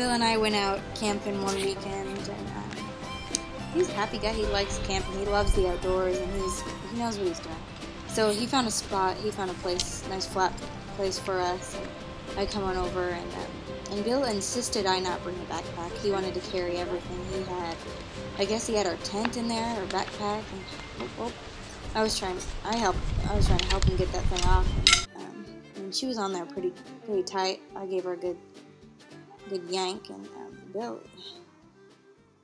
Bill and I went out camping one weekend, and he's a happy guy. He likes camping. He loves the outdoors, and he knows what he's doing. So he found a spot. He found a place, nice flat place for us. And I come on over, and Bill insisted I not bring a backpack. He wanted to carry everything he had. I guess he had our tent in there, our backpack, and I was trying to help him get that thing off, and she was on there pretty tight. I gave her a good yank, and Bill,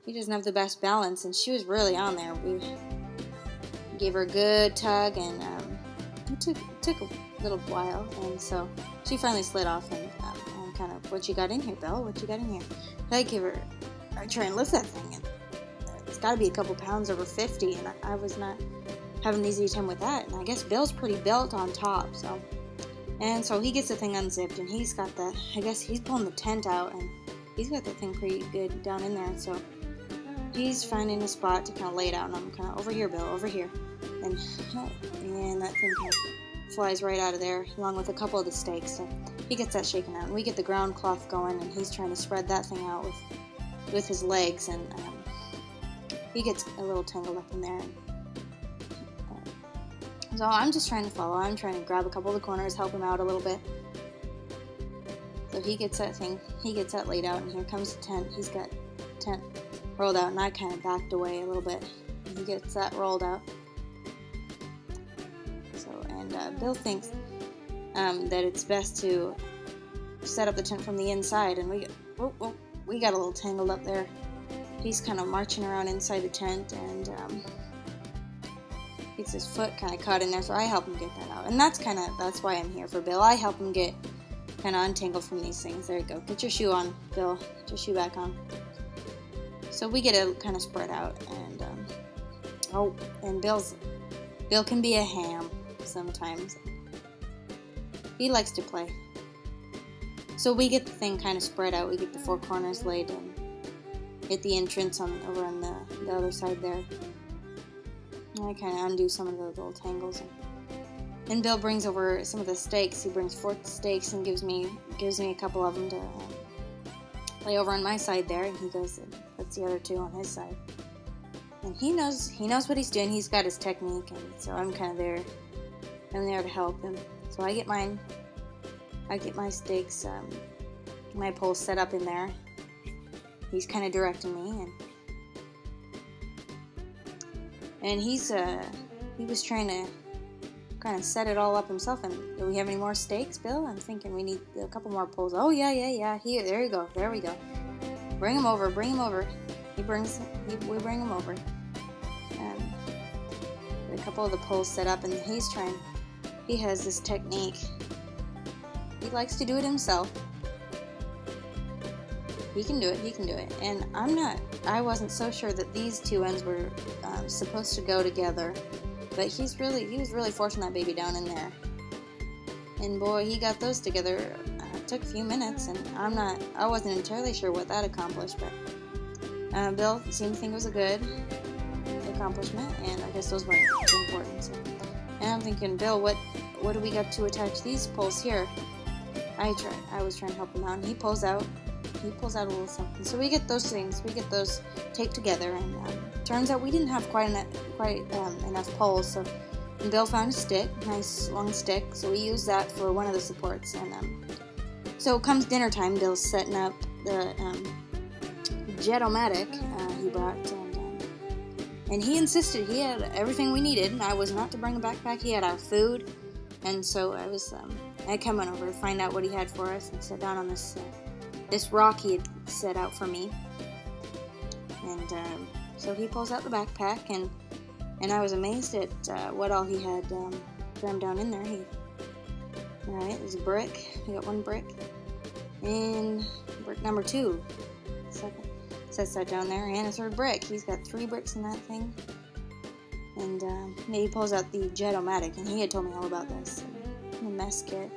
he doesn't have the best balance, and she was really on there. We gave her a good tug, and it took a little while, and so she finally slid off, and I'm kind of, what you got in here, Bill? What you got in here? I try and lift that thing, and it's got to be a couple pounds over 50, and I was not having an easy time with that, and I guess Bill's pretty built on top, so he gets the thing unzipped, and he's got I guess he's pulling the tent out, and he's got the thing pretty good down in there, so he's finding a spot to kind of lay it out, and I'm kind of, over here, Bill, over here, and that thing kind of flies right out of there, along with a couple of the stakes, so he gets that shaken out, and we get the ground cloth going, and he's trying to spread that thing out with his legs, and he gets a little tangled up in there, and so I'm just trying to follow. I'm trying to grab a couple of the corners, help him out a little bit. So he gets that laid out, and here comes the tent. He's got the tent rolled out, and I kind of backed away a little bit. And he gets that rolled out. So, and Bill thinks that it's best to set up the tent from the inside, and we got a little tangled up there. He's kind of marching around inside the tent, and gets his foot kind of caught in there, so I help him get that out. And that's why I'm here for Bill. I help him get kind of untangled from these things. There you go. Get your shoe on, Bill. Get your shoe back on. So we get it kind of spread out, and Bill can be a ham sometimes. He likes to play. So we get the thing kind of spread out. We get the four corners laid and at the entrance over on the other side there. I kind of undo some of the little tangles, and Bill brings over some of the stakes. He brings 4 stakes and gives me a couple of them to lay over on my side there, and he goes and puts the other 2 on his side. And he knows what he's doing. He's got his technique, and so I'm kind of there. I'm there to help him. So I get mine. I get my stakes, my poles set up in there. He's kind of directing me, and he was trying to kind of set it all up himself. And do we have any more stakes, Bill? I'm thinking we need a couple more poles. Oh, yeah. Here, there you go. There we go. Bring him over. We bring him over. A couple of the poles set up, and he has this technique. He likes to do it himself. He can do it. And I wasn't so sure that these 2 ends were supposed to go together, but he was really forcing that baby down in there. And boy, he got those together. It took a few minutes, and I wasn't entirely sure what that accomplished, but Bill seemed to think it was a good accomplishment, and I guess those were important. So. And I'm thinking, Bill, what do we got to attach these poles here? I was trying to help him out, and he pulls out a little something. So we get those things. We get those taped together, and turns out we didn't have quite enough poles. So Bill found a stick, nice long stick. So we used that for one of the supports. And so comes dinner time. Bill's setting up the Jet-O-Matic he brought, and he insisted he had everything we needed. And I was not to bring a backpack. He had our food, and so I come on over to find out what he had for us, and sat down on this rock he had set out for me. And so he pulls out the backpack, and I was amazed at what all he had crammed down in there. Alright, there's a brick. We got 1 brick. And brick number 2. Sets that down there. And a 3rd brick. He's got 3 bricks in that thing. And he pulls out the Jet-O-Matic, and he had told me all about this. The mess kit,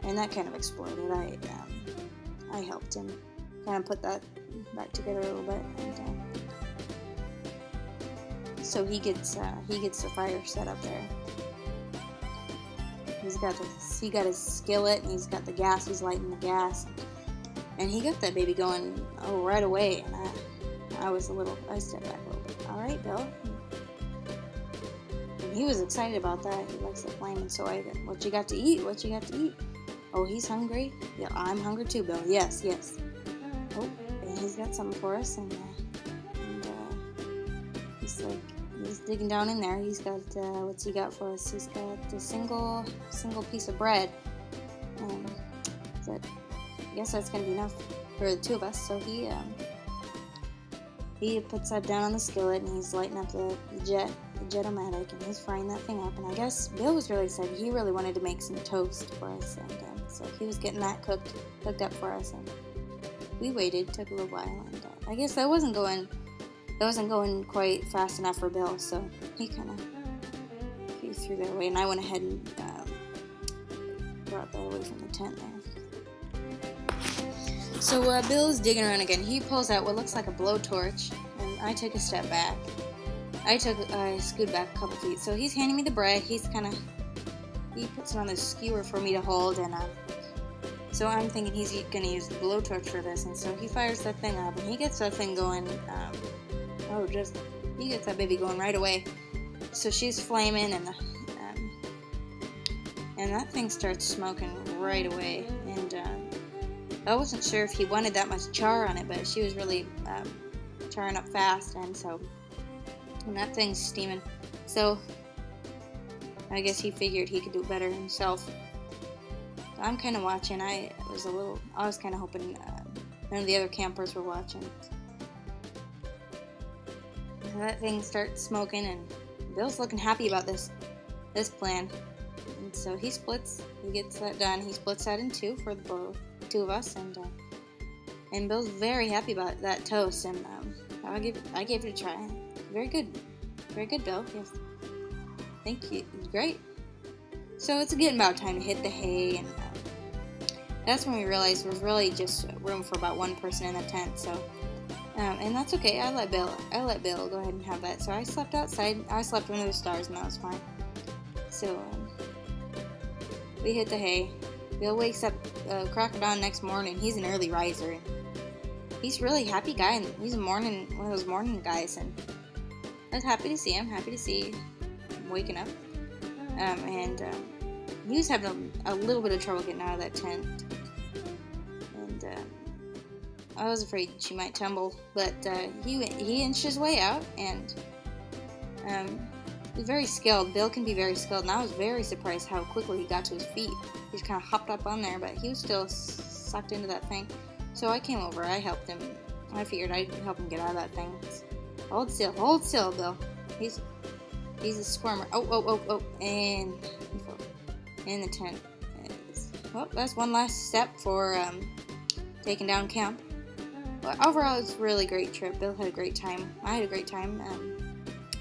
and that kind of exploded. I helped him kind of put that back together a little bit, and so he gets the fire set up there. He got his skillet, and he's got the gas. He's lighting the gas, And he got that baby going right away, and I stepped back a little bit. All right, Bill. And he was excited about that. He likes the flame, and so what you got to eat? What you got to eat? Oh, he's hungry? Yeah, I'm hungry too, Bill. Yes, yes. Oh, and he's got something for us, and he's digging down in there. He's got, what's he got for us? He's got a single piece of bread. I guess that's gonna be enough for the two of us. So he puts that down on the skillet, and he's lighting up the Jet-O-Matic, and he's frying that thing up. And I guess Bill was really excited. He really wanted to make some toast for us, and so he was getting that cooked up for us. And we waited. Took a little while, and I guess that wasn't going quite fast enough for Bill. So he threw that away, and I went ahead and brought that away from the tent there. So Bill's digging around again. He pulls out what looks like a blowtorch, and I take a step back. I scoot back a couple feet. So he's handing me the bread. He puts it on the skewer for me to hold, and so I'm thinking he's gonna use the blowtorch for this, and so he fires that thing up, and he gets that thing going. He gets that baby going right away. So she's flaming, and that thing starts smoking right away, and I wasn't sure if he wanted that much char on it, but she was really charring up fast, and that thing's steaming. So I guess he figured he could do it better himself. So I'm kind of watching. I was kind of hoping none of the other campers were watching. So that thing starts smoking, and Bill's looking happy about this plan. And so he gets that done. He splits that in two for the two of us, and Bill's very happy about that toast, and I gave it a try. Very good, Bill. Yes, thank you. It was great. So it's getting about time to hit the hay, and that's when we realized there was really just room for about one person in the tent. So, and that's okay. I let Bill go ahead and have that. So I slept outside. I slept under the stars, and that was fine. So we hit the hay. Bill wakes up crack of dawn next morning. He's an early riser. He's a really happy guy, and he's one of those morning guys, and I was happy to see him. Happy to see him waking up. He was having a little bit of trouble getting out of that tent, and I was afraid she might tumble, but he inched his way out, and he's very skilled. Bill can be very skilled, and I was very surprised how quickly he got to his feet. He just kind of hopped up on there, but he was still sucked into that thing. So I came over. I helped him. I figured I'd help him get out of that thing. Hold still, Bill. He's a squirmer. Oh, and in the tent. Well, that's one last step for taking down camp. But overall, it's a really great trip. Bill had a great time. I had a great time.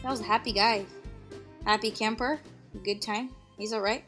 I was a happy guy. Happy camper. Good time. He's alright.